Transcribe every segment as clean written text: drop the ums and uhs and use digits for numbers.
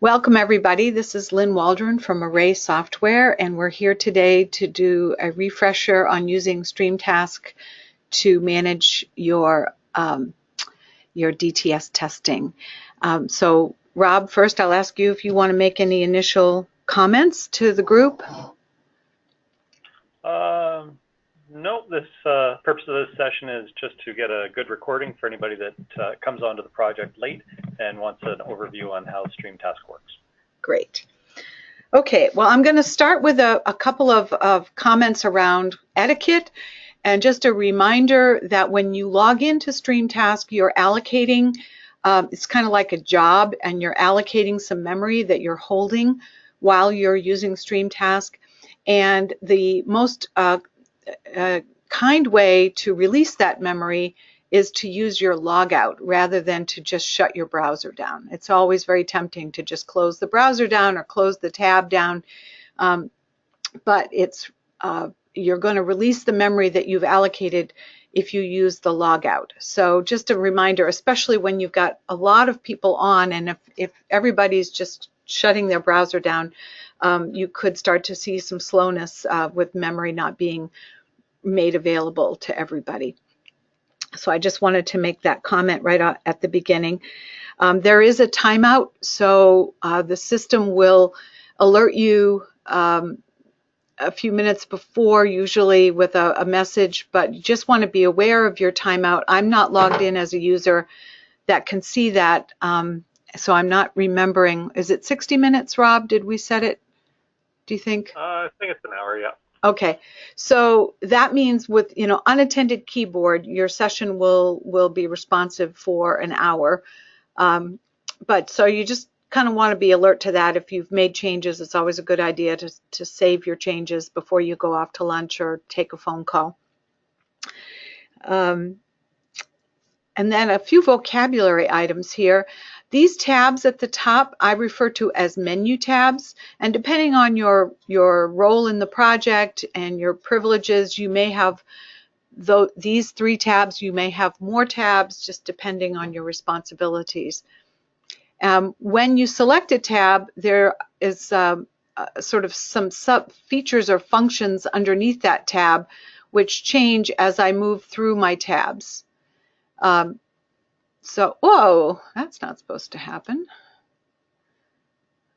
Welcome everybody. This is Lynn Waldron from Array Software, and we're here today to do a refresher on using StreamTask to manage your DTS testing. So Rob, first I'll ask you if you want to make any initial comments to the group. No, this purpose of this session is just to get a good recording for anybody that comes onto the project late and wants an overview on how StreamTask works. Great. Okay, well, I'm going to start with a couple of comments around etiquette, and just a reminder that when you log into StreamTask, you're allocating, it's kind of like a job, and you're allocating some memory that you're holding while you're using StreamTask. And the most kind way to release that memory is to use your logout rather than to just shut your browser down. It's always very tempting to just close the browser down or close the tab down, but it's you're going to release the memory that you've allocated if you use the logout. So just a reminder, especially when you've got a lot of people on, and if everybody's just shutting their browser down, you could start to see some slowness with memory not being made available to everybody. So I just wanted to make that comment right at the beginning. There is a timeout, so the system will alert you a few minutes before, usually with a message, but you just want to be aware of your timeout. I'm not logged in as a user that can see that, so I'm not remembering. Is it 60 minutes, Rob? Did we set it, do you think? I think it's an hour, yeah. Okay, so that means with unattended keyboard, your session will be responsive for an hour. But so you just kind of want to be alert to that. If you've made changes, it's always a good idea to save your changes before you go off to lunch or take a phone call. And then a few vocabulary items here. These tabs at the top I refer to as menu tabs, and depending on your role in the project and your privileges, you may have these 3 tabs, you may have more tabs, just depending on your responsibilities. When you select a tab, there is sort of some sub features or functions underneath that tab which change as I move through my tabs. So, whoa, that's not supposed to happen.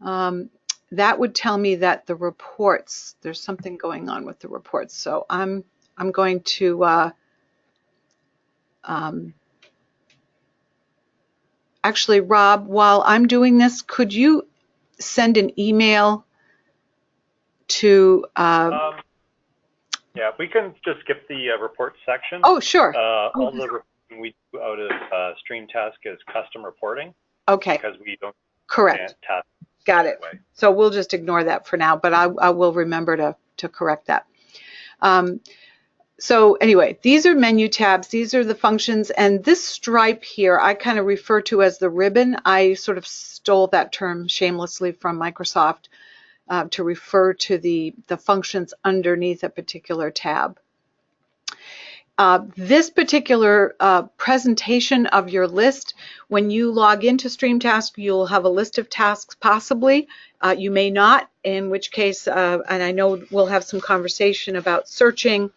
That would tell me that the reports, there's something going on with the reports. So I'm going to actually, Rob, while I'm doing this, could you send an email to yeah, we can just skip the report section. Oh, sure. All the reporting we do out of StreamTask is custom reporting. Okay. Because we don't correct. Task Got it. So we'll just ignore that for now, but I will remember to correct that. So anyway, these are menu tabs. These are the functions, and this stripe here I kind of refer to as the ribbon. I sort of stole that term shamelessly from Microsoft to refer to the functions underneath a particular tab. This particular presentation of your list, when you log into StreamTask, you'll have a list of tasks possibly. You may not, in which case, and I know we'll have some conversation about searching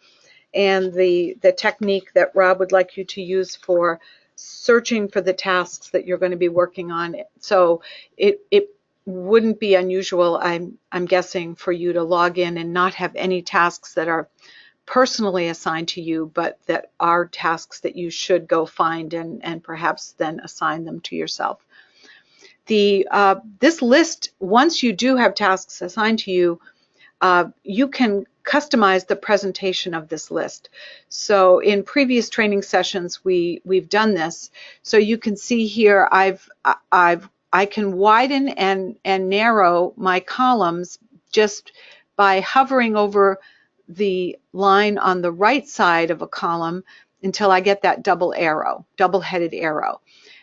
and the technique that Rob would like you to use for searching for the tasks that you're going to be working on. So it wouldn't be unusual, I'm guessing, for you to log in and not have any tasks that are personally assigned to you, but that are tasks that you should go find and perhaps then assign them to yourself. This list, once you do have tasks assigned to you, you can customize the presentation of this list. So in previous training sessions, we've done this. So you can see here, I can widen and narrow my columns just by hovering over the line on the right side of a column until I get that double-headed arrow.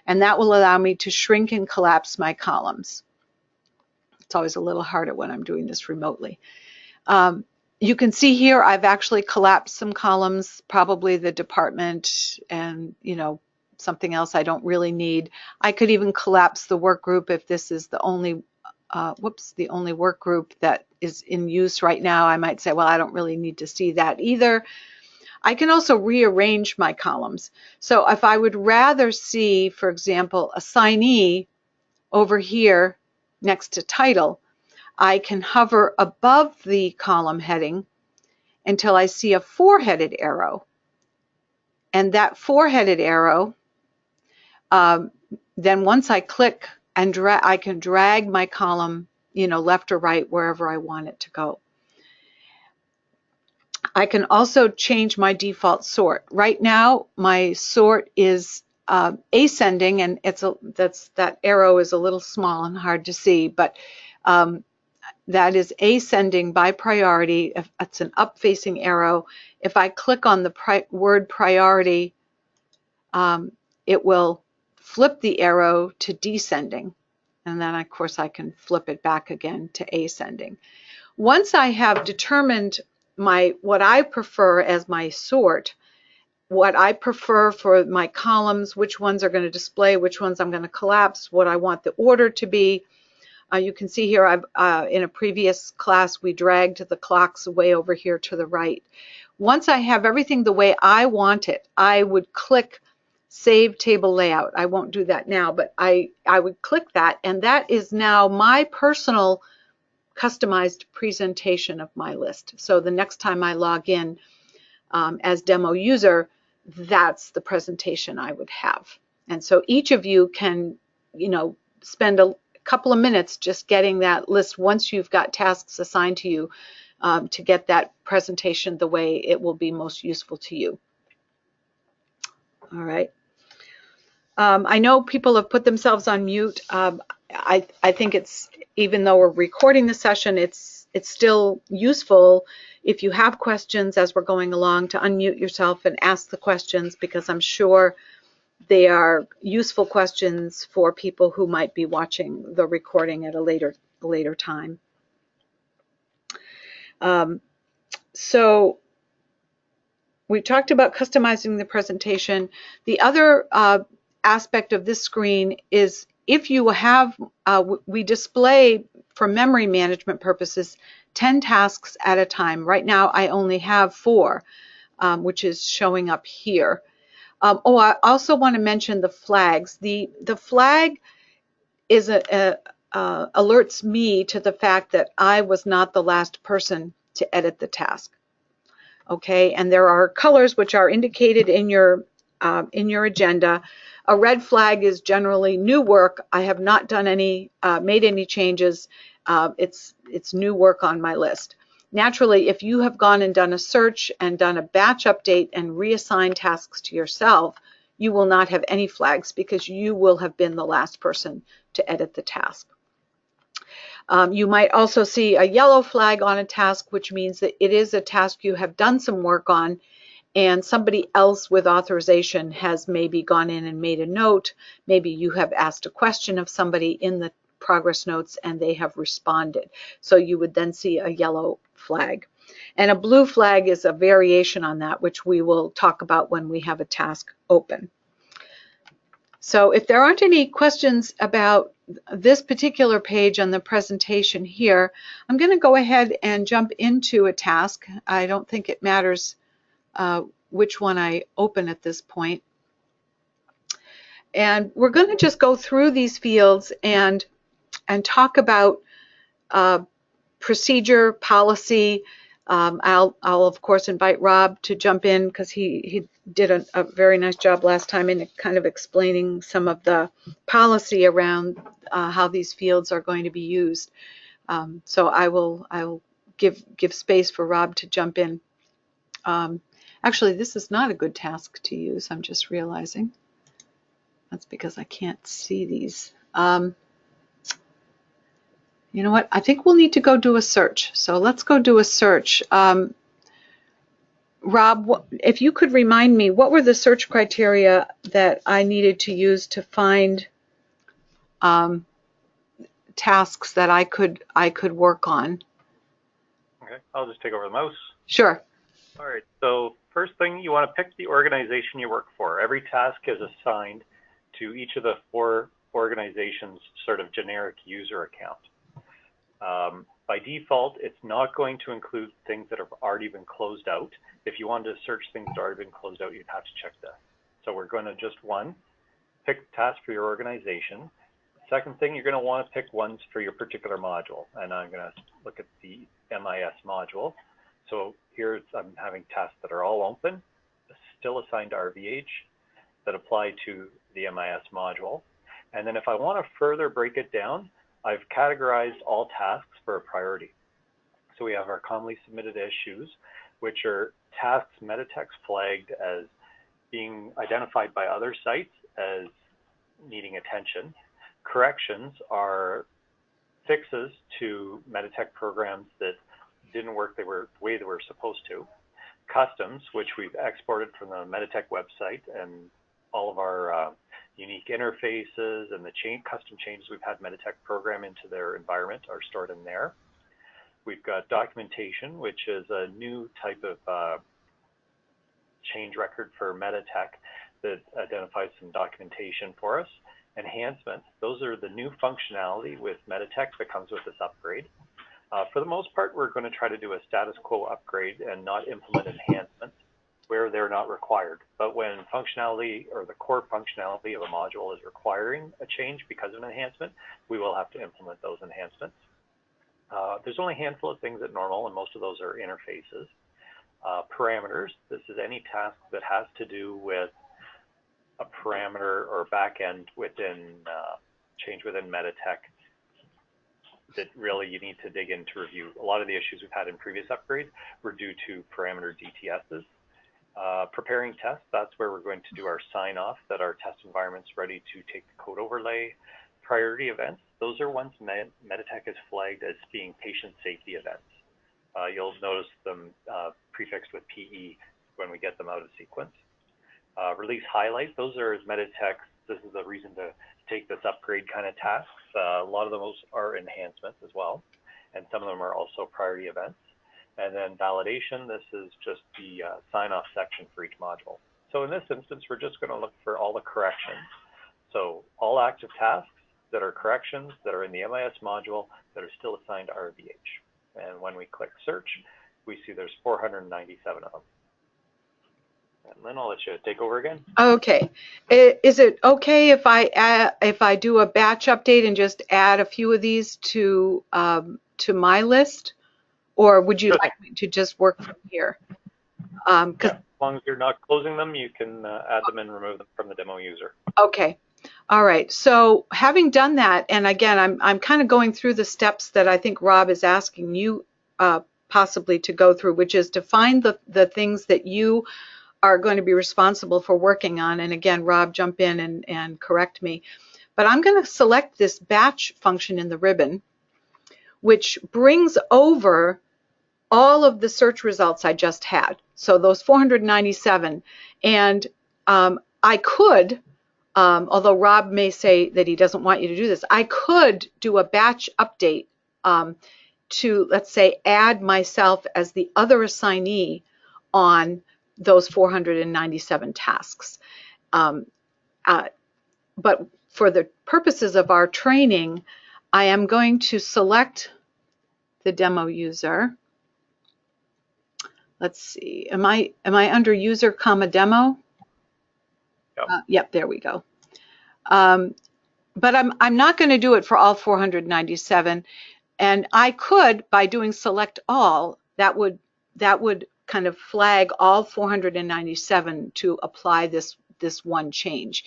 And that will allow me to shrink and collapse my columns. It's always a little harder when I'm doing this remotely. You can see here I've actually collapsed some columns, probably the department and something else I don't really need. I could even collapse the work group if this is the only whoops, the only work group that is in use right now, I might say, well, I don't really need to see that either. I can also rearrange my columns. So if I would rather see, for example, assignee over here next to title, I can hover above the column heading until I see a four-headed arrow. And that four-headed arrow, then once I click and I can drag my column, left or right, wherever I want it to go. I can also change my default sort. Right now, my sort is ascending, and that arrow is a little small and hard to see, but that is ascending by priority. If it's an up-facing arrow, if I click on the word priority, it will flip the arrow to descending, and then of course I can flip it back again to ascending. Once I have determined what I prefer as my sort, what I prefer for my columns, which ones are going to display, which ones I'm going to collapse, what I want the order to be. You can see here, in a previous class, we dragged the clocks way over here to the right. Once I have everything the way I want it, I would click Save Table Layout. I won't do that now, but I would click that, and that is now my personal customized presentation of my list. So the next time I log in as demo user, that's the presentation I would have. And so each of you can, spend a couple of minutes just getting that list once you've got tasks assigned to you to get that presentation the way it will be most useful to you. All right. I know people have put themselves on mute. I think it's, even though we're recording the session, it's still useful if you have questions as we're going along to unmute yourself and ask the questions, because I'm sure they are useful questions for people who might be watching the recording at a later time. So we talked about customizing the presentation. The other aspect of this screen is if you have, we display for memory management purposes 10 tasks at a time. Right now I only have 4, which is showing up here. I also want to mention the flags. The flag is alerts me to the fact that I was not the last person to edit the task. Okay, and there are colors which are indicated in your agenda. A red flag is generally new work. I have not done made any changes. It's new work on my list. Naturally, if you have gone and done a search and done a batch update and reassigned tasks to yourself, you will not have any flags because you will have been the last person to edit the task. You might also see a yellow flag on a task, which means that it is a task you have done some work on, and somebody else with authorization has maybe gone in and made a note. Maybe you have asked a question of somebody in the progress notes and they have responded. So you would then see a yellow flag. And a blue flag is a variation on that, which we will talk about when we have a task open. So if there aren't any questions about this particular page on the presentation here, I'm going to go ahead and jump into a task. I don't think it matters which one I open at this point. And we're going to just go through these fields and talk about procedure, policy. I'll of course invite Rob to jump in because he did a very nice job last time in kind of explaining some of the policy around how these fields are going to be used. So I will give space for Rob to jump in. Actually, this is not a good task to use. I'm just realizing. That's because I can't see these. You know what? I think we'll need to go do a search. So let's go do a search. Rob, if you could remind me, what were the search criteria that I needed to use to find tasks that I could work on? Okay, I'll just take over the mouse. Sure. All right, so first thing, you want to pick the organization you work for. Every task is assigned to each of the 4 organizations' sort of generic user account. By default, it's not going to include things that have already been closed out. If you wanted to search things that have already been closed out, you'd have to check this. So we're going to just, one, pick tasks for your organization. Second thing, you're going to want to pick ones for your particular module. And I'm going to look at the MIS module. So here I'm having tasks that are all open, still assigned to RVH, that apply to the MIS module. And then if I want to further break it down, I've categorized all tasks for a priority. So we have our commonly submitted issues, which are tasks Meditech flagged as being identified by other sites as needing attention. Corrections are fixes to Meditech programs that didn't work the way they were supposed to. Customs, which we've exported from the Meditech website, and all of our unique interfaces and the custom changes we've had Meditech program into their environment are stored in there. We've got documentation, which is a new type of change record for Meditech that identifies some documentation for us. Enhancements, those are the new functionality with Meditech that comes with this upgrade. For the most part, we're going to try to do a status quo upgrade and not implement enhancements where they're not required. But when functionality or the core functionality of a module is requiring a change because of an enhancement, we will have to implement those enhancements. There's only a handful of things at normal, and most of those are interfaces. Parameters, this is any task that has to do with a parameter or backend within change within Meditech that really you need to dig in to review. A lot of the issues we've had in previous upgrades were due to parameter DTSs. Preparing tests, that's where we're going to do our sign off that our test environment's ready to take the code overlay. Priority events, those are ones Meditech has flagged as being patient safety events. You'll notice them prefixed with PE when we get them out of sequence. Release highlights, those are Meditech, this is the reason to take this upgrade kind of tasks. A lot of those are enhancements as well, and some of them are also priority events. And then validation, this is just the sign-off section for each module. So in this instance, we're just going to look for all the corrections. So all active tasks that are corrections that are in the MIS module that are still assigned to RVH. And when we click search, we see there's 497 of them. And then I'll let you take over again. Okay. Is it okay if I do a batch update and just add a few of these to my list, or would you like me to just work from here? Yeah, as long as you're not closing them, you can add them and remove them from the demo user. Okay. All right. So having done that, and again, I'm kind of going through the steps that I think Rob is asking you possibly to go through, which is to find the things that you are going to be responsible for working on. And again, Rob, jump in and correct me. But I'm going to select this batch function in the ribbon, which brings over all of the search results I just had. So those 497. And I could, although Rob may say that he doesn't want you to do this, I could do a batch update to, let's say, add myself as the other assignee on those 497 tasks. But for the purposes of our training, I am going to select the demo user. Let's see, am I under user comma demo? Yep. Yep, there we go. But I'm not going to do it for all 497, and I could, by doing select all, that would kind of flag all 497 to apply this one change.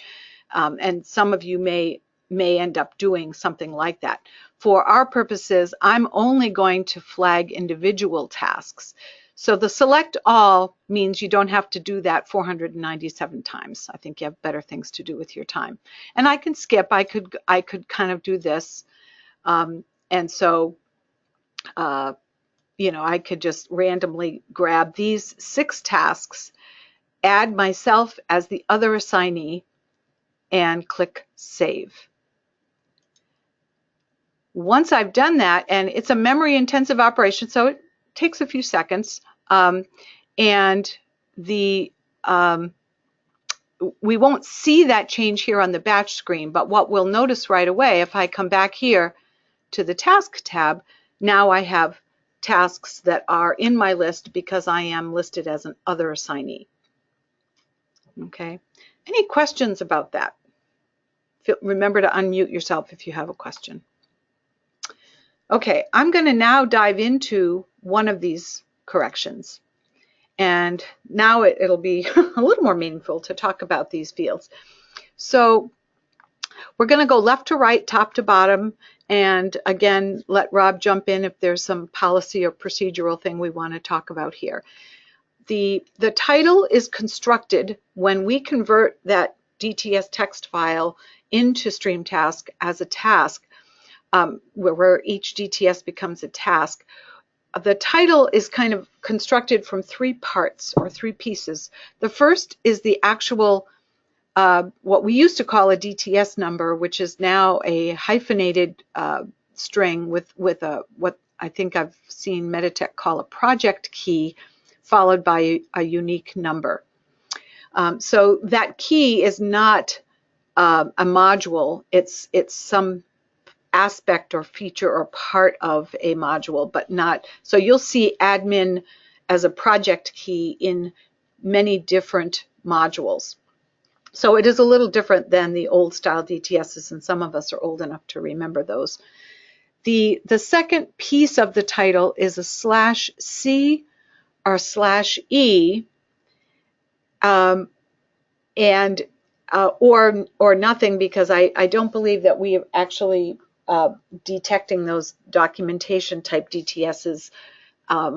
And some of you may end up doing something like that. For our purposes, I'm only going to flag individual tasks. So the select all means you don't have to do that 497 times. I think you have better things to do with your time. And I can skip. I could kind of do this. And so you know, I could just randomly grab these 6 tasks, add myself as the other assignee, and click Save. Once I've done that, and it's a memory-intensive operation, so it takes a few seconds, and we won't see that change here on the batch screen, but what we'll notice right away, if I come back here to the Task tab, now I have tasks that are in my list because I am listed as an other assignee. Okay, any questions about that? Remember to unmute yourself if you have a question. Okay, I'm going to now dive into one of these corrections. And now it'll be a little more meaningful to talk about these fields. So we're going to go left to right, top to bottom, and again, let Rob jump in if there's some policy or procedural thing we want to talk about here. The title is constructed when we convert that DTS text file into StreamTask as a task, where each DTS becomes a task. The title is kind of constructed from three parts or three pieces. The first is the actual, what we used to call a DTS number, which is now a hyphenated string with what I think I've seen Meditech call a project key, followed by a unique number. So that key is not a module, it's some aspect or feature or part of a module, but not, so you'll see admin as a project key in many different modules. So it is a little different than the old style DTSs, and some of us are old enough to remember those. The second piece of the title is a /C or /E, or nothing, because I don't believe that we are actually detecting those documentation type DTSs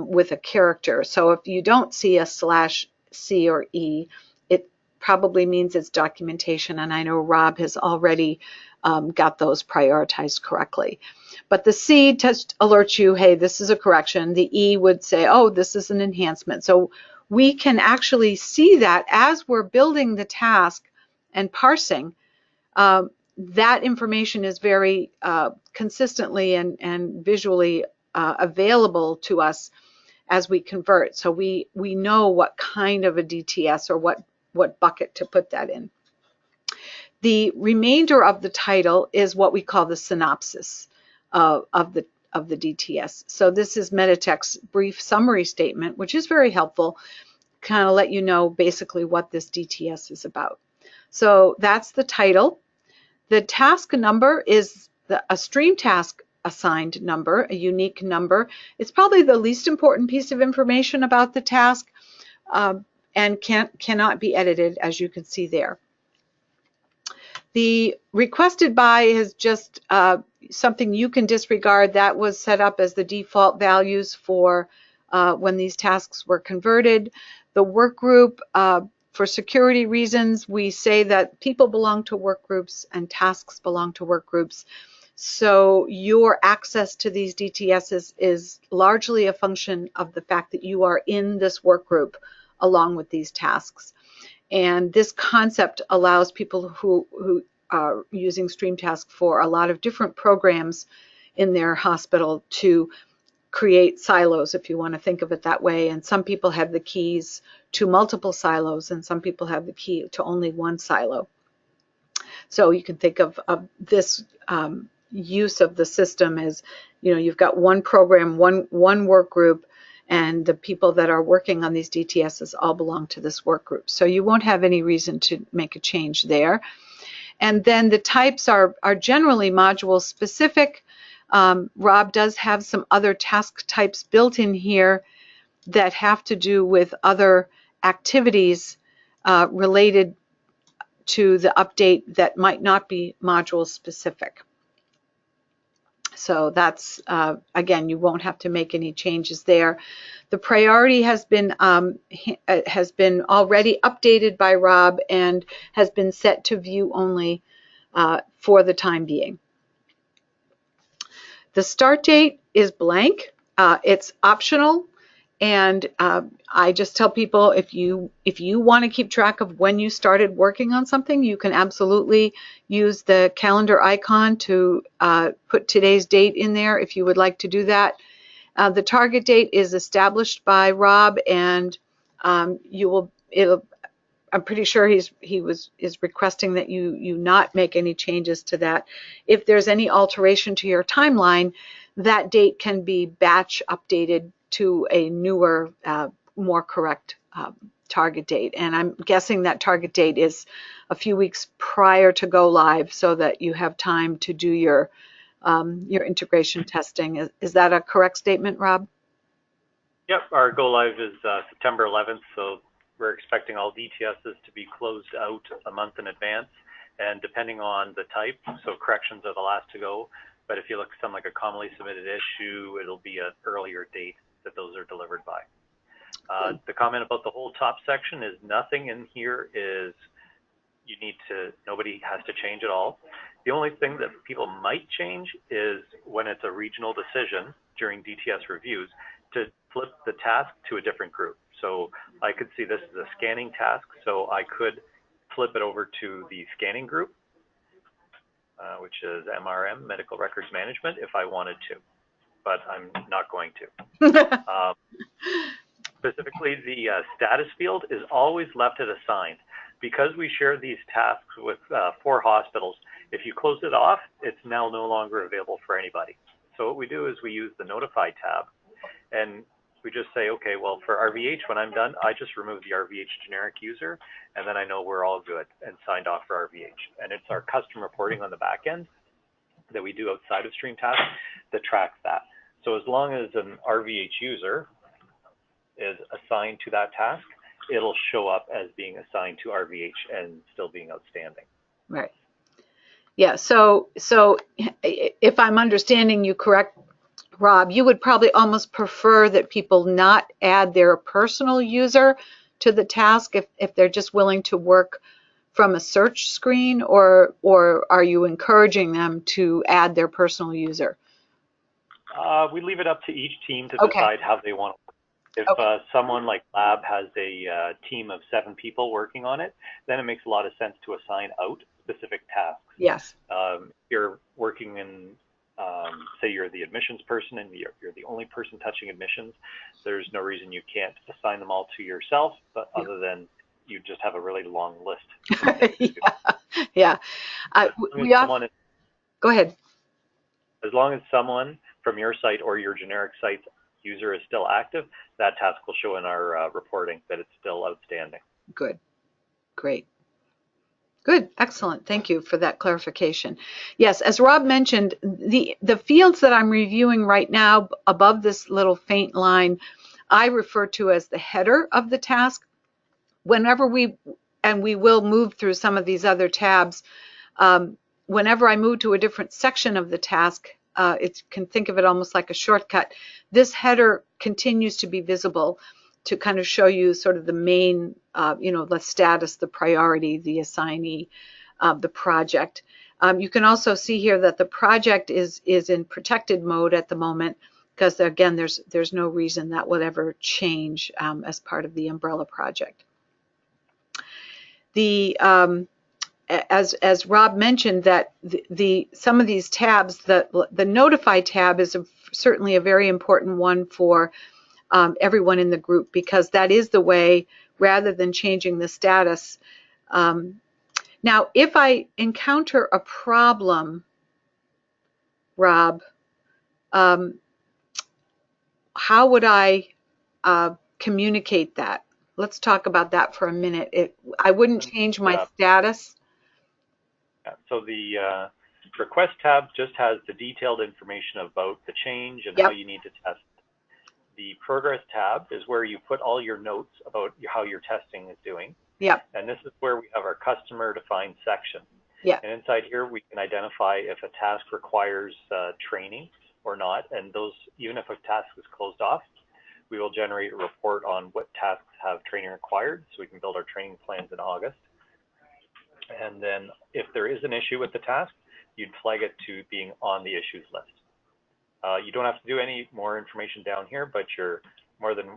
with a character. So if you don't see a /C or E, it probably means it's documentation, and I know Rob has already got those prioritized correctly. But the C just alerts you, hey, this is a correction. The E would say, oh, this is an enhancement. So we can actually see that as we're building the task and parsing. That information is very consistently and visually available to us as we convert. So we know what kind of a DTS or what bucket to put that in. The remainder of the title is what we call the synopsis of the DTS. So this is Meditech's brief summary statement, which is very helpful, kind of let you know basically what this DTS is about. So that's the title. The task number is a StreamTask assigned number, a unique number. It's probably the least important piece of information about the task, and cannot be edited, as you can see there. The requested by is just something you can disregard. That was set up as the default values for when these tasks were converted. The work group, for security reasons, we say that people belong to work groups and tasks belong to work groups. So your access to these DTSs is largely a function of the fact that you are in this work group along with these tasks. And this concept allows people who are using StreamTask for a lot of different programs in their hospital to create silos, if you want to think of it that way. And some people have the keys to multiple silos, and some people have the key to only one silo. So you can think of this use of the system as, you know, you've got one program, one work group, and the people that are working on these DTSs all belong to this work group. So you won't have any reason to make a change there. And then the types are generally module specific. Rob does have some other task types built in here that have to do with other activities related to the update that might not be module specific. So that's, again, you won't have to make any changes there. The priority has been already updated by Rob and has been set to view only for the time being. The start date is blank. It's optional, and I just tell people if you want to keep track of when you started working on something, you can absolutely use the calendar icon to put today's date in there if you would like to do that. The target date is established by Rob, and I'm pretty sure is requesting that you not make any changes to that. If there's any alteration to your timeline, that date can be batch updated to a newer, more correct target date. And I'm guessing that target date is a few weeks prior to go live so that you have time to do your integration testing. Is that a correct statement, Rob? Yep, our go live is September 11th, so we're expecting all DTSs to be closed out a month in advance. And depending on the type, so corrections are the last to go, but if you look at something like a commonly submitted issue, it'll be an earlier date that those are delivered by. The comment about the whole top section is nothing in here is nobody has to change at all. The only thing that people might change is when it's a regional decision during DTS reviews to flip the task to a different group. So I could see this as a scanning task, so I could flip it over to the scanning group, which is MRM, Medical Records Management, if I wanted to, but I'm not going to. Specifically, the status field is always left as assigned. Because we share these tasks with 4 hospitals, if you close it off, it's now no longer available for anybody. So what we do is we use the Notify tab, and we just say, okay, well, for RVH, when I'm done, I just remove the RVH generic user, and then I know we're all good and signed off for RVH. And it's our custom reporting on the back end that we do outside of StreamTask that tracks that. So as long as an RVH user is assigned to that task, it'll show up as being assigned to RVH and still being outstanding. Right. Yeah. So if I'm understanding you correct, Rob, you would probably almost prefer that people not add their personal user to the task if they're just willing to work from a search screen, or are you encouraging them to add their personal user? We leave it up to each team to decide how they want to work. If someone like Lab has a team of 7 people working on it, then it makes a lot of sense to assign out specific tasks. Yes. You're working in, say you're the admissions person and you're the only person touching admissions, there's no reason you can't assign them all to yourself, but other than you just have a really long list. Yeah. Go ahead. As long as someone from your site or your generic site's user is still active, that task will show in our reporting that it's still outstanding. Good. Great. Good. Excellent. Thank you for that clarification. Yes, as Rob mentioned, the fields that I'm reviewing right now above this little faint line, I refer to as the header of the task. Whenever we will move through some of these other tabs, whenever I move to a different section of the task, it can think of it almost like a shortcut. This header continues to be visible to kind of show you sort of the main, the status, the priority, the assignee, the project. You can also see here that the project is in protected mode at the moment because, again, there's no reason that would ever change as part of the umbrella project. As Rob mentioned, that some of these tabs, the Notify tab is certainly a very important one for everyone in the group, because that is the way, rather than changing the status. Now, if I encounter a problem, Rob, how would I communicate that? Let's talk about that for a minute. I wouldn't change my status. So the request tab just has the detailed information about the change and how you need to test. The progress tab is where you put all your notes about how your testing is doing. Yep. And this is where we have our customer defined section. Yeah. And inside here, we can identify if a task requires training or not. And those, even if a task is closed off, we will generate a report on what tasks have training required, so we can build our training plans in August. And then if there is an issue with the task, you'd flag it to being on the issues list. You don't have to do any more information down here, but you're more than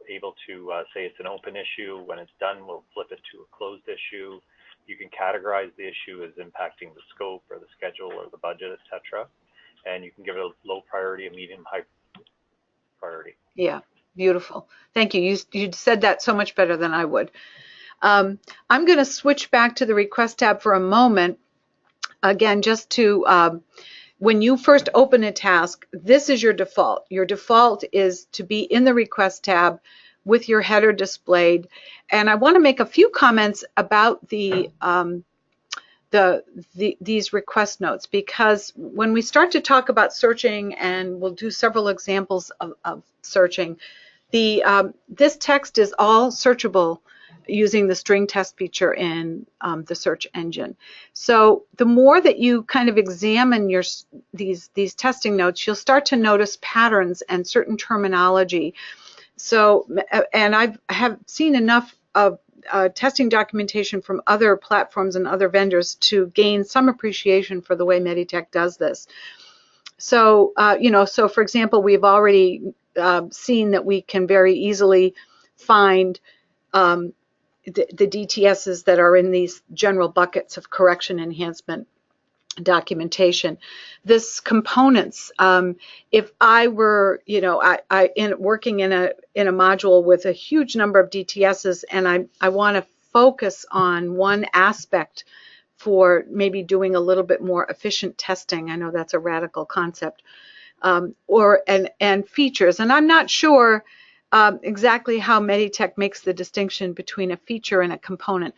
able to say it's an open issue. When it's done, we'll flip it to a closed issue. You can categorize the issue as impacting the scope or the schedule or the budget, etc. And you can give it a low priority, a medium, high priority. Yeah, beautiful. Thank you. You said that so much better than I would. I'm going to switch back to the request tab for a moment, again, just to when you first open a task, this is your default. Your default is to be in the request tab with your header displayed. And I want to make a few comments about these request notes, because when we start to talk about searching, and we'll do several examples of searching, this text is all searchable using the string test feature in the search engine. So the more that you kind of examine these testing notes, you'll start to notice patterns and certain terminology. So, and I have seen enough of testing documentation from other platforms and other vendors to gain some appreciation for the way Meditech does this. So, so for example, we've already seen that we can very easily find the DTSs that are in these general buckets of correction enhancement documentation. This components, if I were, working in a module with a huge number of DTSs, and I want to focus on one aspect for maybe doing a little bit more efficient testing. I know that's a radical concept, and features, and I'm not sure exactly how Meditech makes the distinction between a feature and a component,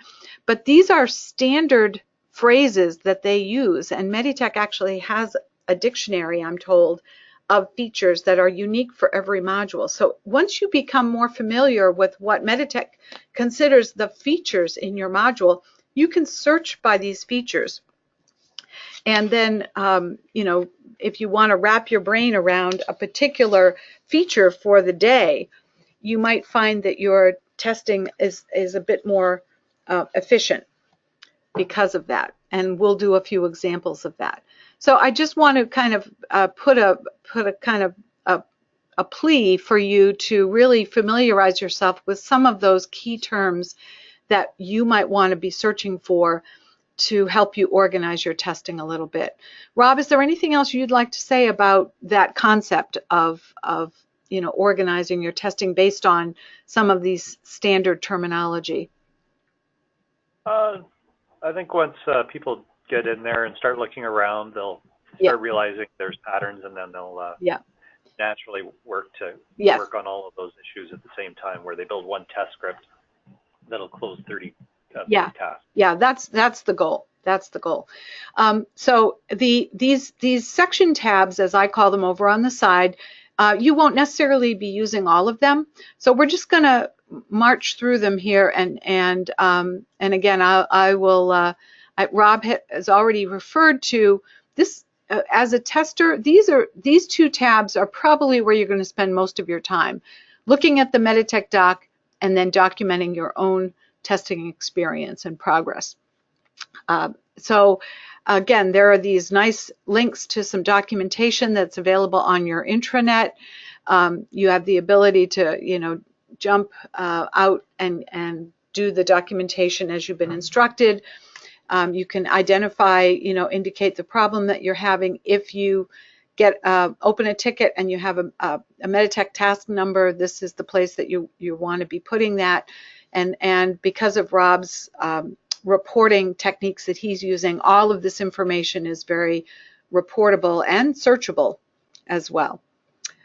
but these are standard phrases that they use, and Meditech actually has a dictionary, I'm told, of features that are unique for every module. So once you become more familiar with what Meditech considers the features in your module, you can search by these features. And then, if you want to wrap your brain around a particular feature for the day, you might find that your testing is a bit more efficient because of that. And we'll do a few examples of that. So I just want to kind of put a kind of a plea for you to really familiarize yourself with some of those key terms that you might want to be searching for to help you organize your testing a little bit. Rob, is there anything else you'd like to say about that concept of organizing your testing based on some of these standard terminology? I think once people get in there and start looking around, they'll start realizing there's patterns, and then they'll naturally work on all of those issues at the same time, where they build one test script that'll close 30 tasks. Yeah, that's the goal. That's the goal. So these section tabs, as I call them over on the side, you won't necessarily be using all of them. So we're just going to march through them here, and again, I will. Rob has already referred to this as a tester. These two tabs are probably where you're going to spend most of your time, looking at the Meditech doc and then documenting your own testing experience and progress. So again, there are these nice links to some documentation that's available on your intranet. You have the ability to, jump out and do the documentation as you've been instructed. You can identify, indicate the problem that you're having. If you open a ticket and you have a Meditech task number, this is the place that you want to be putting that. And because of Rob's reporting techniques that he's using, all of this information is very reportable and searchable as well.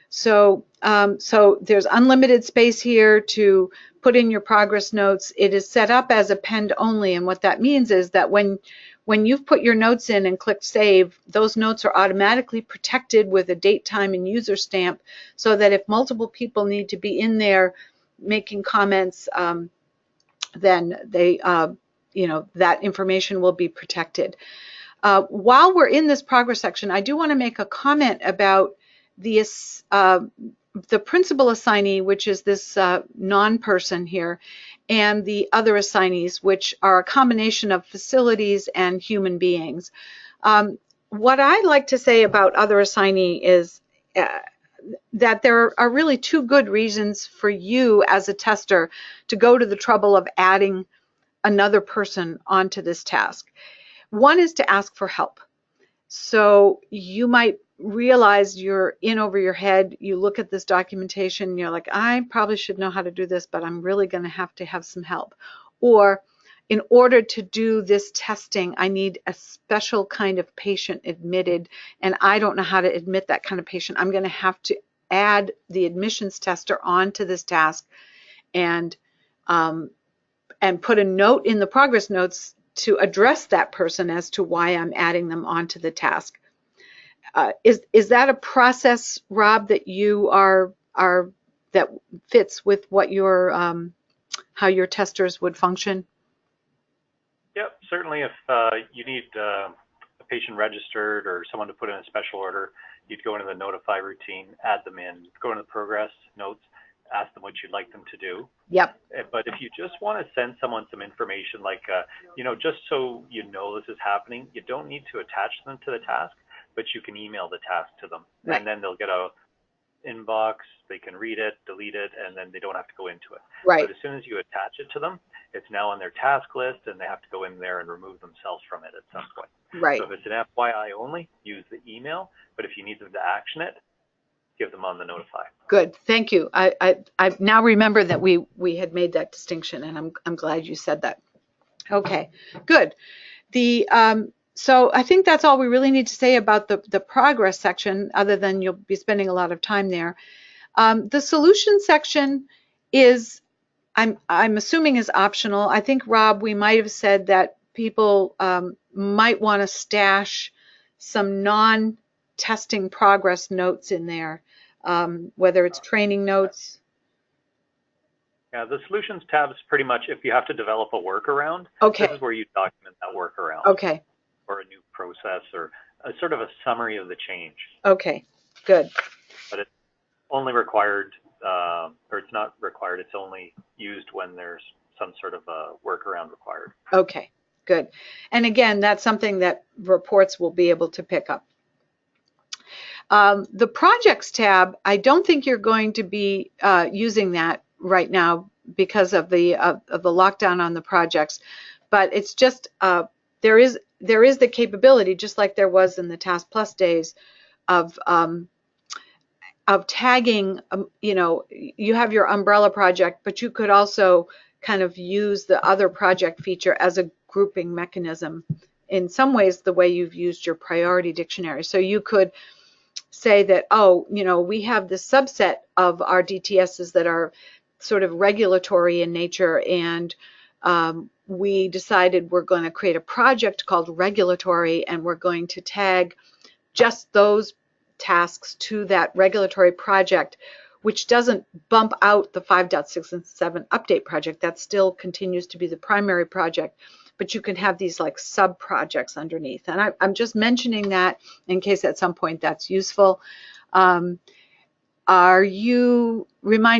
So there's unlimited space here to put in your progress notes. It is set up as append only, and what that means is that when you've put your notes in and clicked save, those notes are automatically protected with a date, time, and user stamp, so that if multiple people need to be in there making comments, then they, that information will be protected. While we're in this progress section, I do want to make a comment about the principal assignee, which is this non-person here, and the other assignees, which are a combination of facilities and human beings. What I like to say about other assignee is that there are really two good reasons for you as a tester to go to the trouble of adding another person onto this task. One is to ask for help. So you might realize you're in over your head, you look at this documentation, and you're like, I probably should know how to do this, but I'm really going to have some help. Or in order to do this testing, I need a special kind of patient admitted, and I don't know how to admit that kind of patient. I'm going to have to add the admissions tester onto this task and put a note in the progress notes to address that person as to why I'm adding them onto the task. Is that a process, Rob, that you are that fits with what your how your testers would function? Yep, certainly. If you need a patient registered or someone to put in a special order, you'd go into the notify routine, add them in, go into the progress notes, ask them what you'd like them to do. Yep. But if you just want to send someone some information, like, just so you know this is happening, you don't need to attach them to the task, but you can email the task to them. Right. And then they'll get a inbox, they can read it, delete it, and then they don't have to go into it. Right. But as soon as you attach it to them, it's now on their task list, and they have to go in there and remove themselves from it at some point. Right. So if it's an FYI only, use the email. But if you need them to action it, give them on the notify. Good. Thank you. I now remember that we had made that distinction, and I'm glad you said that. Okay. Good. So I think that's all we really need to say about the progress section, other than you'll be spending a lot of time there. The solution section is, I'm assuming, is optional. I think, Rob, we might have said that people might want to stash some non-testing progress notes in there, whether it's training notes. Yeah, the solutions tab is pretty much if you have to develop a workaround. Okay. This is where you document that workaround. Okay. Or a new process, or a sort of a summary of the change. Okay, good. But it's only required, or it's not required, it's only used when there's some sort of a workaround required. Okay, good. And again, that's something that reports will be able to pick up. The projects tab, I don't think you're going to be using that right now because of the lockdown on the projects, but it's just there is the capability, just like there was in the Task Plus days, of tagging. You have your umbrella project, but you could also kind of use the other project feature as a grouping mechanism. In some ways, the way you've used your priority dictionary. So you could say that, we have this subset of our DTSs that are sort of regulatory in nature, and we decided we're going to create a project called regulatory, and we're going to tag just those tasks to that regulatory project, which doesn't bump out the 5.6 and 7 update project. That still continues to be the primary project, but you can have these like sub projects underneath. And I'm just mentioning that in case at some point that's useful. Remind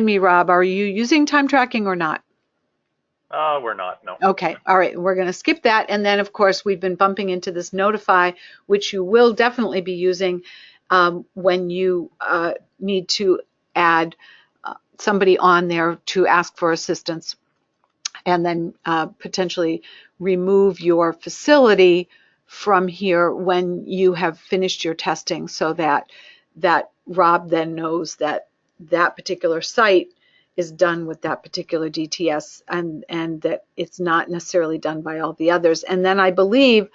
me, Rob, are you using time tracking or not? We're not, no. Okay, all right, we're going to skip that. And then, of course, we've been bumping into this notify, which you will definitely be using when you need to add somebody on there to ask for assistance, and then potentially remove your facility from here when you have finished your testing, so that Rob then knows that that particular site is done with that particular DTS, and that it's not necessarily done by all the others. And then I believe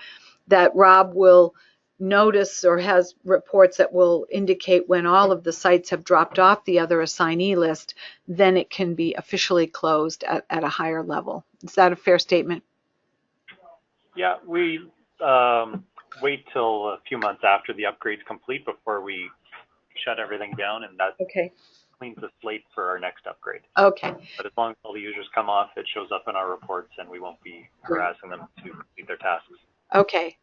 that Rob will notice or has reports that will indicate when all of the sites have dropped off the other assignee list, then it can be officially closed at a higher level. Is that a fair statement? Yeah, we wait till a few months after the upgrade's complete before we shut everything down, and that cleans the slate for our next upgrade. Okay. But as long as all the users come off, it shows up in our reports, and we won't be harassing them to complete their tasks. Okay.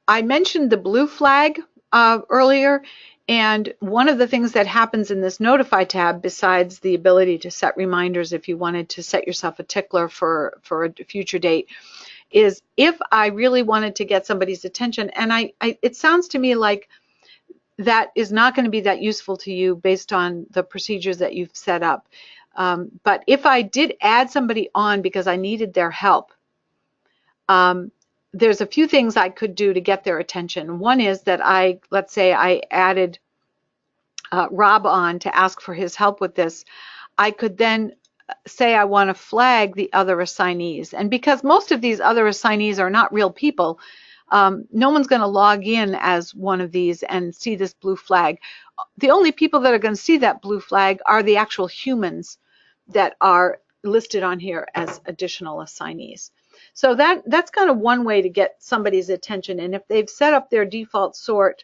I mentioned the blue flag earlier, and one of the things that happens in this notify tab, besides the ability to set reminders if you wanted to set yourself a tickler for a future date, is if I really wanted to get somebody's attention, and it sounds to me like that is not going to be that useful to you based on the procedures that you've set up. But if I did add somebody on because I needed their help, there's a few things I could do to get their attention. One is that let's say I added Rob on to ask for his help with this. I could then say I want to flag the other assignees. And because most of these other assignees are not real people, no one's going to log in as one of these and see this blue flag. The only people that are going to see that blue flag are the actual humans that are listed on here as additional assignees. So that's kind of one way to get somebody's attention. And if they've set up their default sort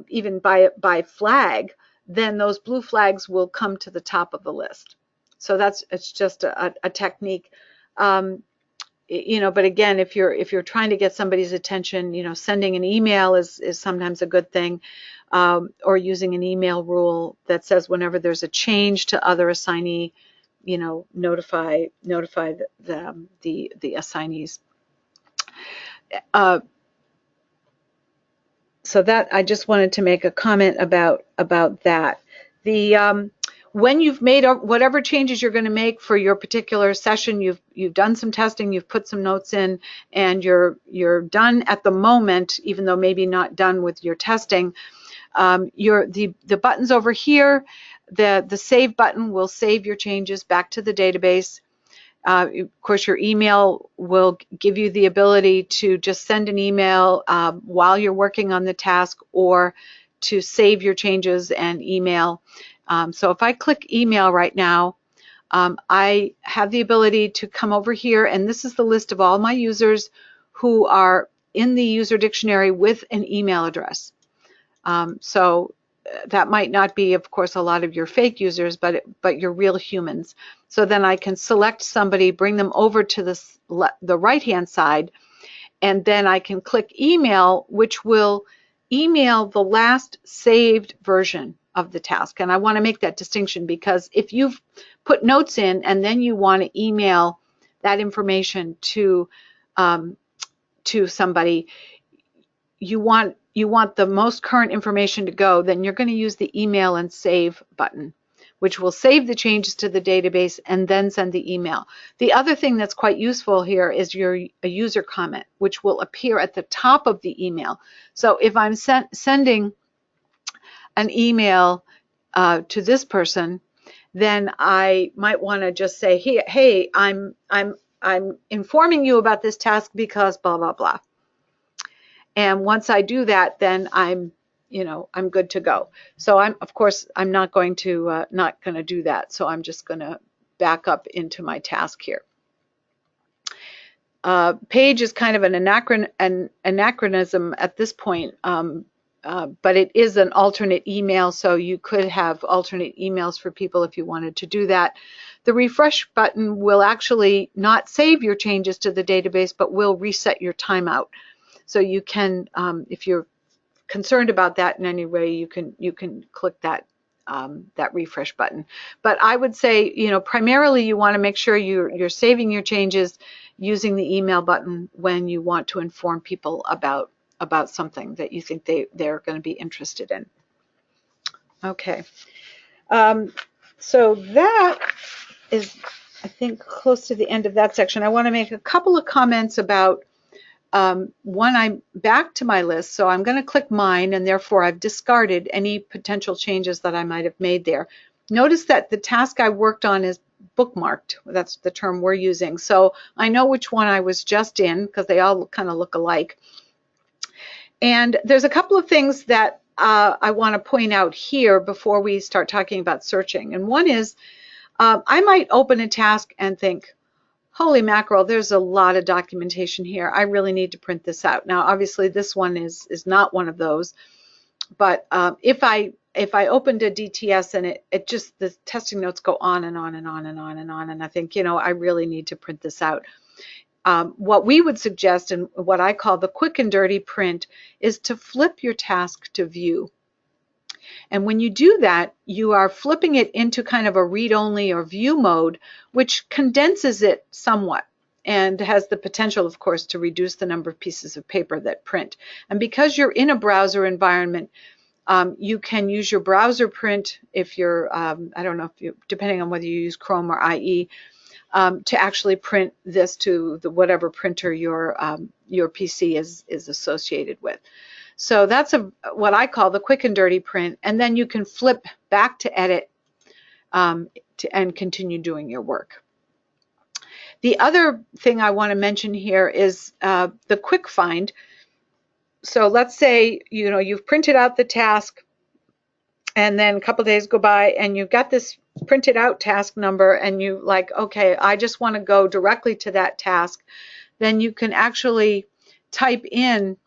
even by flag, then those blue flags will come to the top of the list. So it's just a technique. You know, but again, if you're trying to get somebody's attention, you know, sending an email is sometimes a good thing, or using an email rule that says whenever there's a change to other assignee, you know, notify the assignees. So that I just wanted to make a comment about that. When you've made whatever changes you're going to make for your particular session, you've done some testing, you've put some notes in, and you're done at the moment, even though maybe not done with your testing. The buttons over here, the save button will save your changes back to the database. Of course, your email will give you the ability to just send an email while you're working on the task, or to save your changes and email. So if I click email right now, I have the ability to come over here, and this is the list of all my users who are in the user dictionary with an email address. So that might not be, of course, a lot of your fake users, but your real humans. So then I can select somebody, bring them over to the right-hand side, and then I can click email, which will email the last saved version of the task. And I want to make that distinction, because if you've put notes in and then you want to email that information to somebody, you want the most current information to go, then you're going to use the email and save button, which will save the changes to the database and then send the email. The other thing that's quite useful here is a user comment, which will appear at the top of the email. So if I'm sending an email to this person, then I might want to just say, hey, I'm informing you about this task because blah blah blah. And once I do that, then I'm good to go. So of course I'm not going to do that. So I'm just going to back up into my task here. Page is kind of an anachronism at this point, but it is an alternate email, so you could have alternate emails for people if you wanted to do that. The refresh button will actually not save your changes to the database, but will reset your timeout. So you can, if you're concerned about that in any way, you can click that refresh button. But I would say, primarily you want to make sure you're saving your changes using the email button when you want to inform people about something that you think they're going to be interested in. Okay, so that is, I think, close to the end of that section. I want to make a couple of comments about when I'm back to my list. So I'm going to click mine, and therefore I've discarded any potential changes that I might have made there. Notice that the task I worked on is bookmarked. That's the term we're using. So I know which one I was just in, because they all kind of look alike. And there's a couple of things that I want to point out here before we start talking about searching. And one is, I might open a task and think, holy mackerel, there's a lot of documentation here. I really need to print this out. Now, obviously, this one is not one of those. But if I opened a DTS and it just, the testing notes go on and on and on and on and on, and I think, I really need to print this out. What we would suggest, and what I call the quick and dirty print, is to flip your task to view. And when you do that, you are flipping it into kind of a read-only or view mode, which condenses it somewhat and has the potential, of course, to reduce the number of pieces of paper that print. And because you're in a browser environment, you can use your browser print if you're, I don't know, depending on whether you use Chrome or IE, to actually print this to whatever printer your PC is associated with. So that's what I call the quick and dirty print, and then you can flip back to edit and continue doing your work. The other thing I want to mention here is the quick find. So let's say you've printed out the task, and then a couple days go by and you've got this printed out task number, and you like, okay, I just want to go directly to that task. Then you can actually type in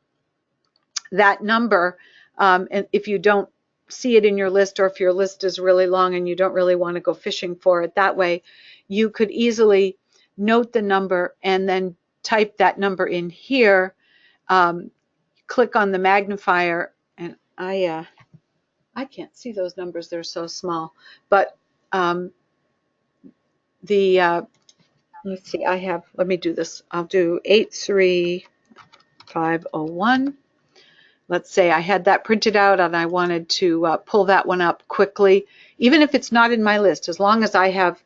that number, and if you don't see it in your list, or if your list is really long and you don't really want to go fishing for it that way, you could easily note the number and then type that number in here, click on the magnifier, and I can't see those numbers, they're so small, but let's see, let me do this. I'll do 83501. Let's say I had that printed out and I wanted to pull that one up quickly, even if it's not in my list, as long as I have,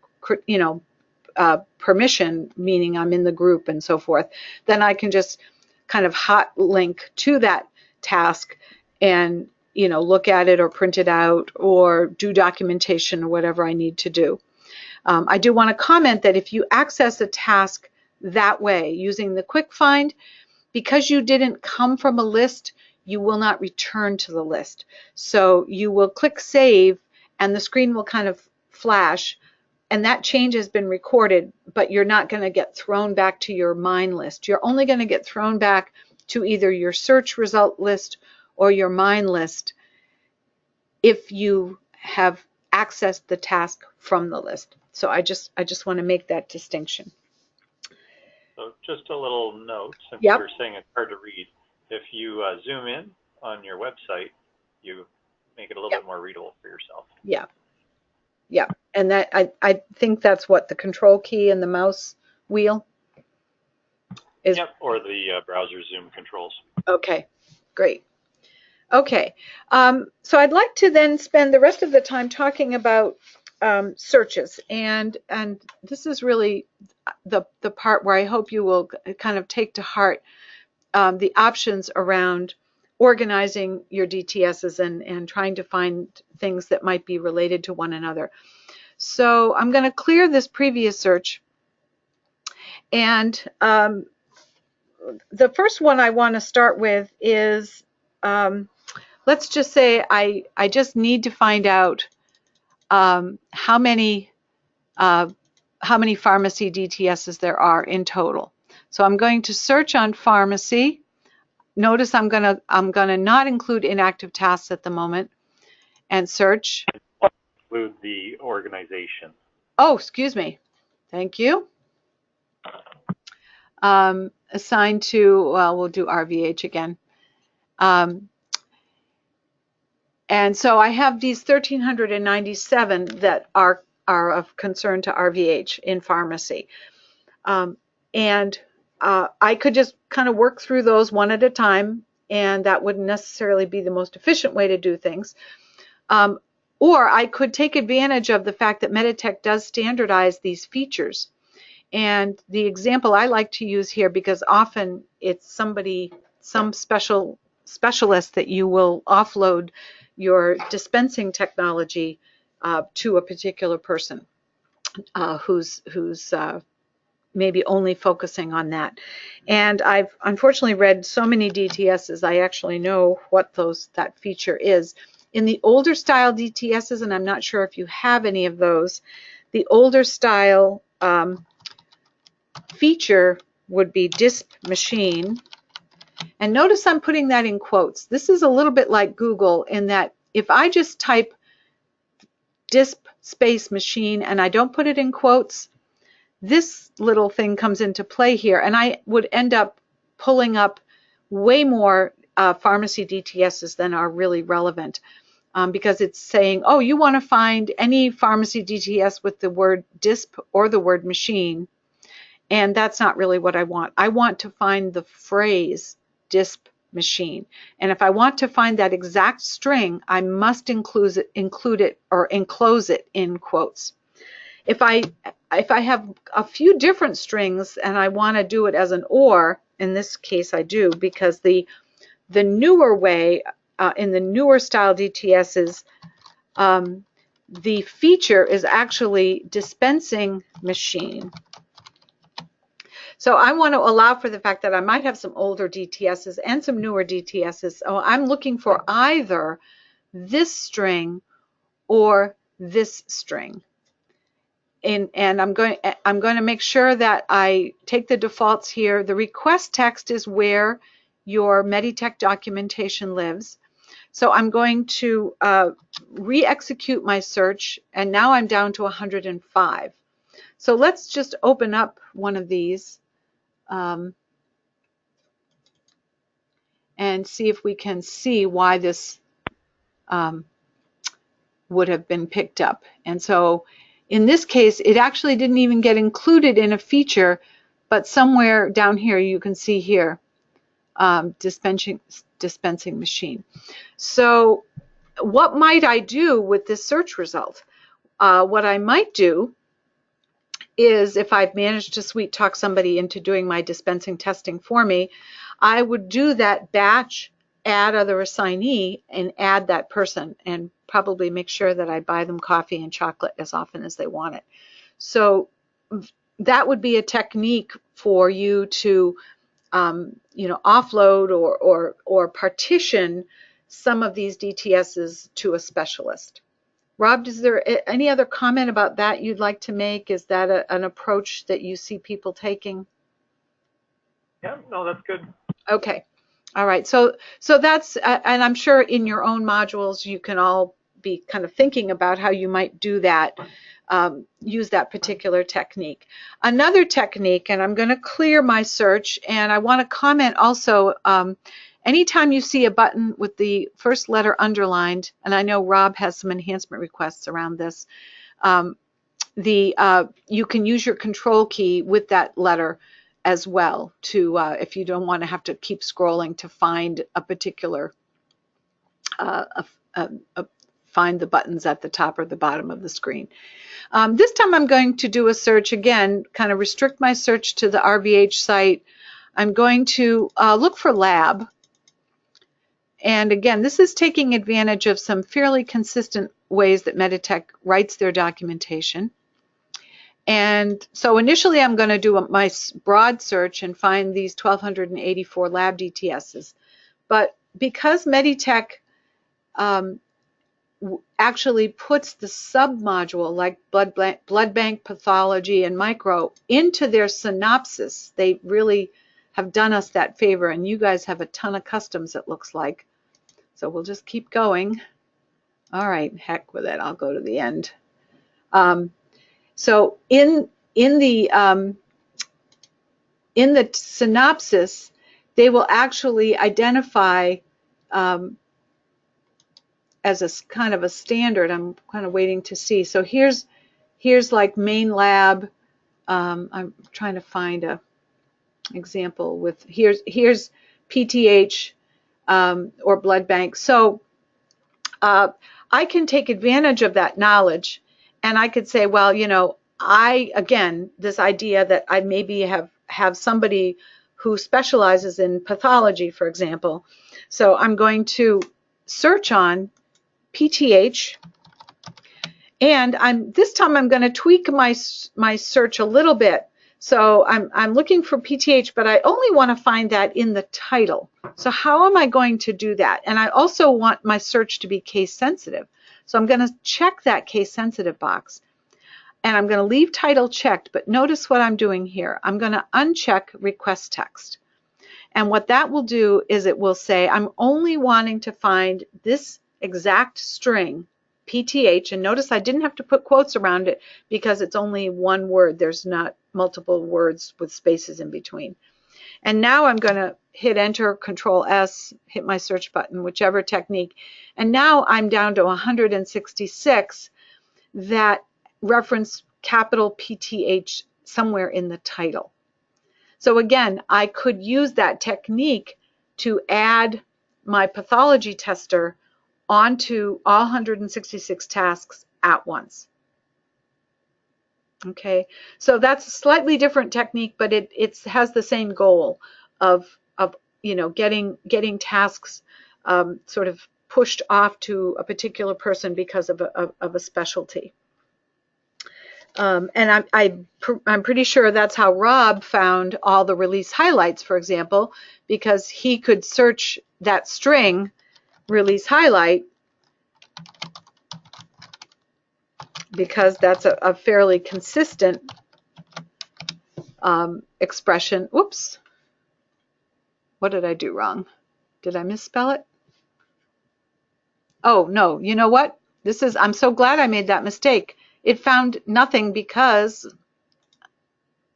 permission, meaning I'm in the group and so forth, then I can just kind of hot link to that task and, look at it or print it out or do documentation or whatever I need to do. I do want to comment that if you access a task that way using the quick find, because you didn't come from a list, you will not return to the list. So you will click save and the screen will kind of flash, and that change has been recorded, but you're not going to get thrown back to your mine list. You're only going to get thrown back to either your search result list or your mine list if you have accessed the task from the list. So I just want to make that distinction. So just a little note, since Yep. you're saying it's hard to read, if you zoom in on your website, you make it a little bit more readable for yourself. Yeah. Yeah. And that I think that's what the control key and the mouse wheel is. Yep, or the browser zoom controls. Okay, great. Okay, so I'd like to then spend the rest of the time talking about searches, and this is really the part where I hope you will kind of take to heart the options around organizing your DTSs and trying to find things that might be related to one another. So I'm going to clear this previous search, and the first one I want to start with is let's just say I just need to find out how many pharmacy DTSs there are in total. So I'm going to search on pharmacy. Notice I'm gonna not include inactive tasks at the moment, and search. Include the organization. Oh, excuse me. Thank you. Assigned to, well, we'll do RVH again. And so I have these 1,397 that are of concern to RVH in pharmacy. And I could just kind of work through those one at a time, and that wouldn't necessarily be the most efficient way to do things. Or I could take advantage of the fact that Meditech does standardize these features. And the example I like to use here, because often it's some specialist that you will offload your dispensing technology to a particular person who's maybe only focusing on that. And I've unfortunately read so many DTSs, I actually know what that feature is. In the older style DTSs, and I'm not sure if you have any of those, the older style feature would be DISP machine. And notice I'm putting that in quotes. This is a little bit like Google in that if I just type DISP space machine and I don't put it in quotes, this little thing comes into play here, and I would end up pulling up way more pharmacy DTSs than are really relevant, because it's saying, oh, you want to find any pharmacy DTS with the word DISP or the word machine, and that's not really what I want. I want to find the phrase DISP machine, and if I want to find that exact string, I must include it or enclose it in quotes. If I have a few different strings and I want to do it as an OR, in this case I do, because the newer way in the newer style DTSs, the feature is actually dispensing machine. So I want to allow for the fact that I might have some older DTSs and some newer DTSs. So I'm looking for either this string or this string. And I'm going to make sure that I take the defaults here. The request text is where your Meditech documentation lives. So I'm going to re-execute my search, and now I'm down to 105. So let's just open up one of these and see if we can see why this would have been picked up. And so in this case, it actually didn't even get included in a feature, but somewhere down here you can see here, dispensing machine. So what might I do with this search result? What I might do is, if I've managed to sweet talk somebody into doing my dispensing testing for me, I would do that batch add other assignee and add that person, and probably make sure that I buy them coffee and chocolate as often as they want it. So that would be a technique for you to offload or partition some of these DTSs to a specialist. Rob, is there any other comment about that you'd like to make? Is that an approach that you see people taking? Yeah, no, that's good. Okay. All right. So that's, and I'm sure in your own modules, you can all be kind of thinking about how you might do that, use that particular technique. Another technique, and I'm going to clear my search, and I want to comment also, anytime you see a button with the first letter underlined, and I know Rob has some enhancement requests around this, you can use your control key with that letter as well to, if you don't want to have to keep scrolling to find a particular, find the buttons at the top or the bottom of the screen. This time I'm going to do a search again, kind of restrict my search to the RVH site. I'm going to look for lab. And again, this is taking advantage of some fairly consistent ways that Meditech writes their documentation. And so initially I'm going to do my broad search and find these 1,284 lab DTSs. But because Meditech actually puts the sub-module like blood bank pathology and micro into their synopsis, they really have done us that favor, and you guys have a ton of customs, it looks like. So we'll just keep going. All right, heck with it, I'll go to the end. So in the synopsis, they will actually identify as a kind of a standard. I'm kind of waiting to see. So here's like main lab. I'm trying to find a example with here's PTH or blood bank. So I can take advantage of that knowledge, and I could say, well, again, this idea that I maybe have somebody who specializes in pathology, for example. So I'm going to search on PTH, and this time I'm going to tweak my search a little bit. So I'm looking for PTH, but I only want to find that in the title. So how am I going to do that? And I also want my search to be case sensitive. So I'm going to check that case sensitive box, and I'm going to leave title checked, but notice what I'm doing here. I'm going to uncheck request text. And what that will do is it will say, I'm only wanting to find this exact string, PTH, and notice I didn't have to put quotes around it because it's only one word. There's not multiple words with spaces in between. And now I'm going to hit enter, control S, hit my search button, whichever technique. And now I'm down to 166 that reference capital PTH somewhere in the title. So again, I could use that technique to add my pathology tester onto all 166 tasks at once. Okay, so that's a slightly different technique, but it has the same goal of getting tasks sort of pushed off to a particular person because of a specialty. And I'm pretty sure that's how Rob found all the release highlights, for example, because he could search that string release highlight, because that's a fairly consistent expression. Whoops. What did I do wrong? Did I misspell it? Oh, no. You know what? I'm so glad I made that mistake. It found nothing because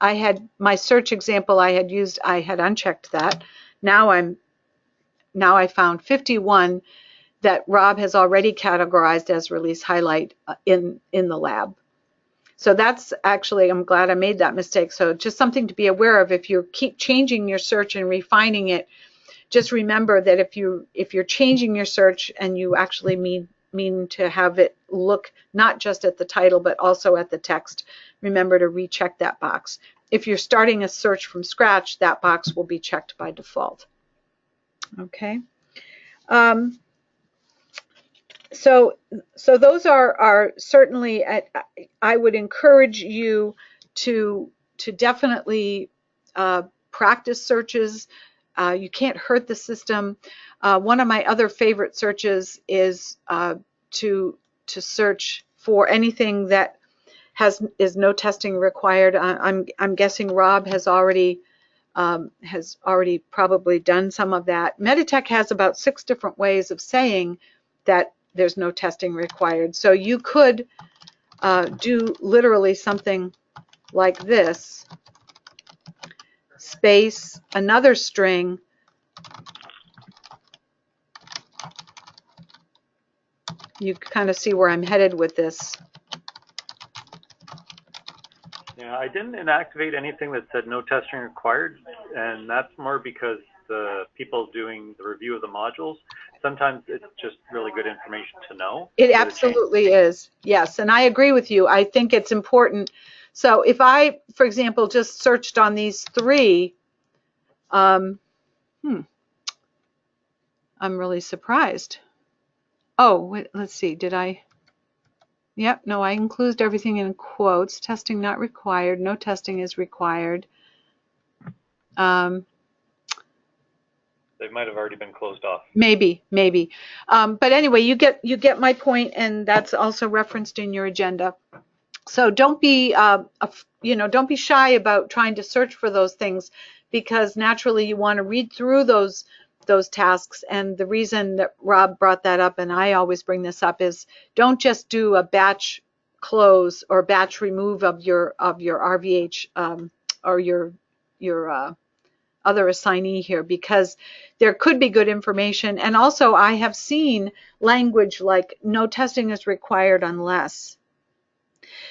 I had my search example I had used, I had unchecked that. Now I found 51 that Rob has already categorized as release highlight in the lab. So that's actually, I'm glad I made that mistake. So just something to be aware of. If you keep changing your search and refining it, just remember that if you're changing your search and you actually mean to have it look not just at the title but also at the text, remember to recheck that box. If you're starting a search from scratch, that box will be checked by default. Okay. So those are certainly, I would encourage you to definitely practice searches. You can't hurt the system. One of my other favorite searches is to search for anything that is no testing required. I'm guessing Rob has already probably done some of that. Meditech has about 6 different ways of saying that there's no testing required. So you could do literally something like this, space, another string, you kind of see where I'm headed with this. Yeah, I didn't inactivate anything that said no testing required, and that's more because the people doing the review of the modules, sometimes it's just really good information to know. It absolutely is, yes, and I agree with you. I think it's important. So if I, for example, just searched on these 3, I'm really surprised. Oh, wait, let's see, did I? Yep, no, I included everything in quotes. Testing not required. No testing is required. They might have already been closed off. Maybe. But anyway, you get my point, and that's also referenced in your agenda. So don't be don't be shy about trying to search for those things, because naturally you want to read through those tasks. And the reason that Rob brought that up, and I always bring this up, is don't just do a batch close or batch remove of your RVH or your other assignee here, because there could be good information. And also I have seen language like no testing is required unless.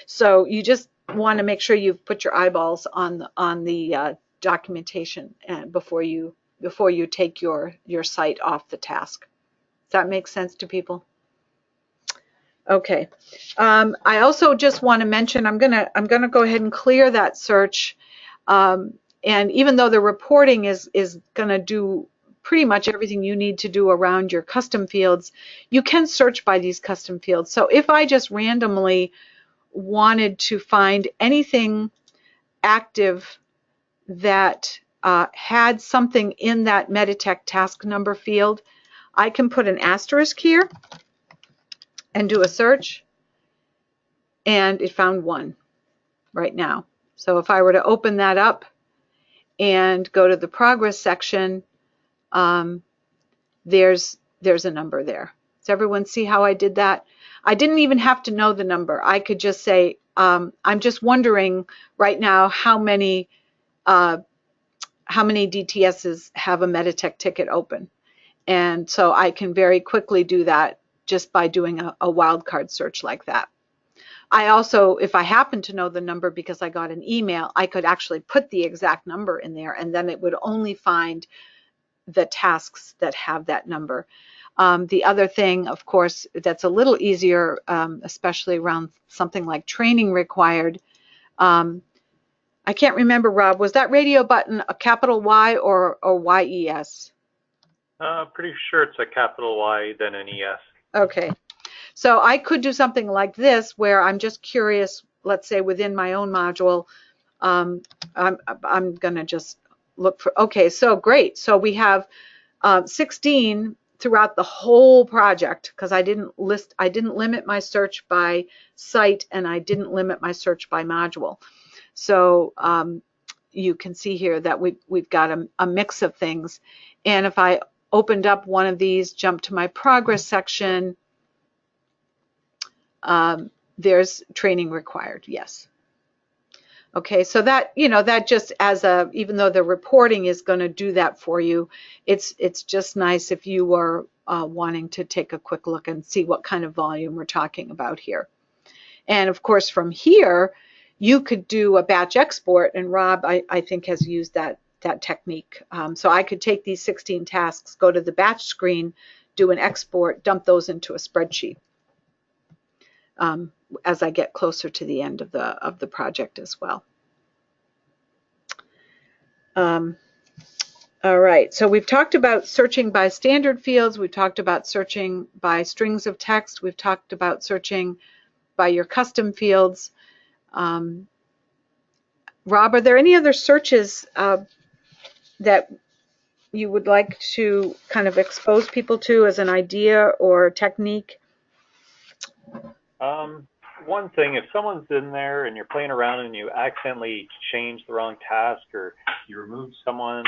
So you just want to make sure you've put your eyeballs on the documentation before you take your site off the task. Does that make sense to people? Okay. I also just want to mention, I'm gonna go ahead and clear that search. And even though the reporting is going to do pretty much everything you need to do around your custom fields, you can search by these custom fields. So if I just randomly wanted to find anything active that had something in that Meditech task number field, I can put an asterisk here and do a search, and it found 1 right now. So if I were to open that up and go to the progress section, there's a number there. Does everyone see how I did that? I didn't even have to know the number. I could just say, I'm just wondering right now how many DTSs have a Meditech ticket open. And so I can very quickly do that just by doing a wildcard search like that. I also, if I happen to know the number because I got an email, I could actually put the exact number in there, and then it would only find the tasks that have that number. The other thing, of course, that's a little easier, especially around something like training required. I can't remember, Rob, was that radio button a capital Y or YES? Pretty sure it's a capital Y, then an ES. Okay. So I could do something like this where I'm just curious, let's say within my own module, um, I'm going to just look for, okay, so great. So we have 16 throughout the whole project because I didn't limit my search by site and I didn't limit my search by module. So you can see here that we've got a mix of things. And if I opened up one of these, jump to my progress section, there's training required, yes. Okay, so that, that just even though the reporting is going to do that for you, it's just nice if you are wanting to take a quick look and see what kind of volume we're talking about here. And of course, from here, you could do a batch export, and Rob, I think, has used that technique. So I could take these 16 tasks, go to the batch screen, do an export, dump those into a spreadsheet as I get closer to the end of the project as well. All right, so we've talked about searching by standard fields. We've talked about searching by strings of text. We've talked about searching by your custom fields. Rob, are there any other searches that you would like to kind of expose people to as an idea or technique? One thing, if someone's in there and you're playing around and you accidentally change the wrong task or you remove someone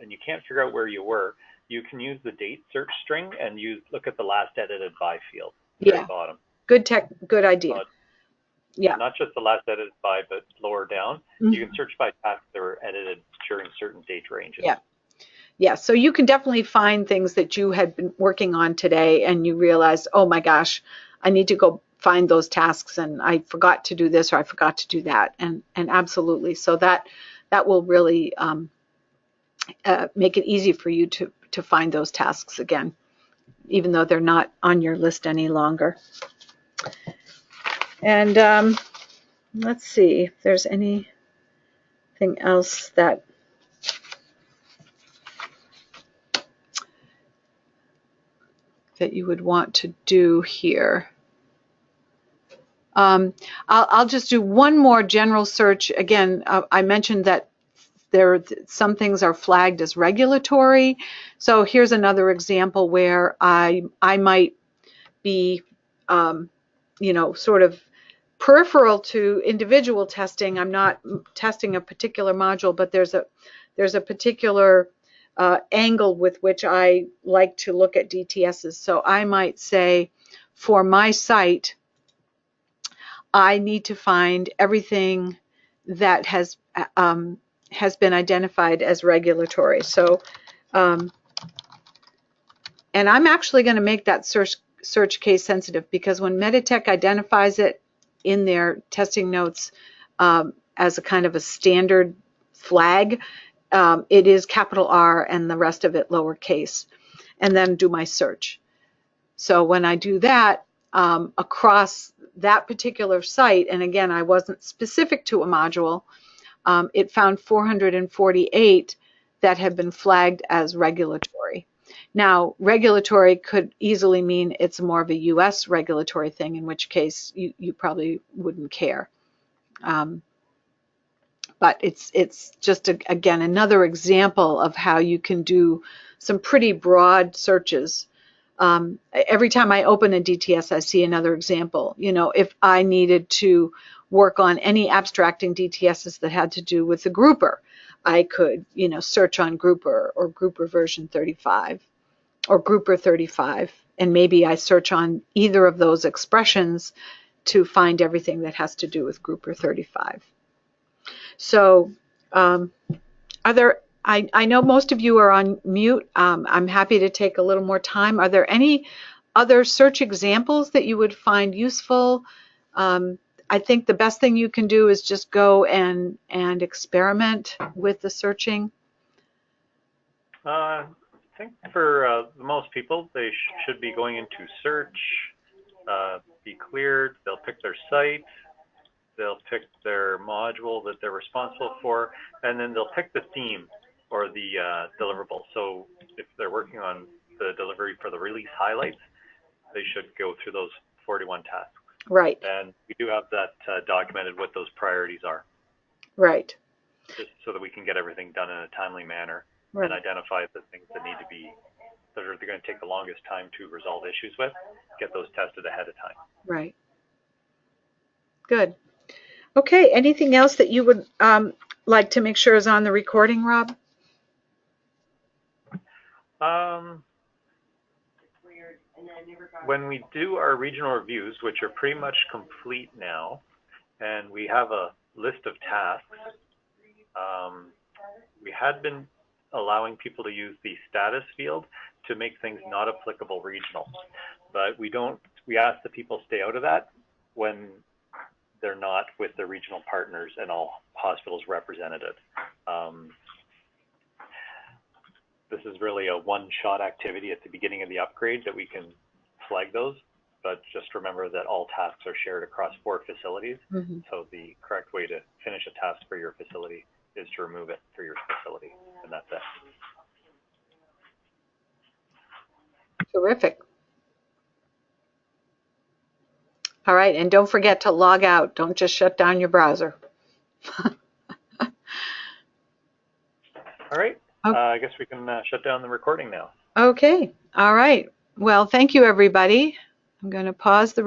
and you can't figure out where you were, you can use the date search string and look at the last edited by field at the very bottom. Good idea. Yeah. Not just the last edited by, but lower down. Mm-hmm. You can search by tasks that were edited during certain date ranges. Yeah. Yeah, so you can definitely find things that you had been working on today and you realize, oh my gosh, I need to go find those tasks and I forgot to do this or I forgot to do that. And absolutely. So that will really make it easy for you to find those tasks again, even though they're not on your list any longer. And let's see if there's anything else that you would want to do here. I'll just do one more general search. Again, I mentioned that some things are flagged as regulatory. So here's another example where I might be, sort of peripheral to individual testing. I'm not testing a particular module, but there's a particular angle with which I like to look at DTSs. So I might say, for my site, I need to find everything that has been identified as regulatory. So, and I'm actually going to make that search case sensitive because when Meditech identifies it in their testing notes as a kind of a standard flag, it is capital R and the rest of it lowercase, and then do my search. So when I do that across that particular site, and again, I wasn't specific to a module, it found 448 that had been flagged as regulatory. Now, regulatory could easily mean it's more of a US regulatory thing, in which case you probably wouldn't care. But it's just, again, another example of how you can do some pretty broad searches. Every time I open a DTS, I see another example. If I needed to work on any abstracting DTSs that had to do with the grouper, I could, search on grouper or grouper version 35 or grouper 35, and maybe I search on either of those expressions to find everything that has to do with grouper 35. So I know most of you are on mute. I'm happy to take a little more time. Are there any other search examples that you would find useful? I think the best thing you can do is just go and experiment with the searching. I think for most people, they should be going into search, be cleared, they'll pick their site, they'll pick their module that they're responsible for, and then they'll pick the theme. or the deliverable. So if they're working on the delivery for the release highlights, they should go through those 41 tasks. Right. And we do have that documented what those priorities are. Right. Just so that we can get everything done in a timely manner Right. and identify the things that need to be, that are going to take the longest time to resolve issues with, get those tested ahead of time. Right. Good. Okay, anything else that you would like to make sure is on the recording, Rob? When we do our regional reviews, which are pretty much complete now, and we have a list of tasks, we had been allowing people to use the status field to make things not applicable regional. But we ask the people stay out of that when they're not with their regional partners and all hospitals represented. This is really a one-shot activity at the beginning of the upgrade that we can flag those, but just remember that all tasks are shared across 4 facilities. Mm-hmm. So the correct way to finish a task for your facility is to remove it for your facility, and that's it. Terrific. All right, and don't forget to log out. Don't just shut down your browser. All right. Okay. I guess we can shut down the recording now. Okay. All right. Well, thank you, everybody. I'm going to pause the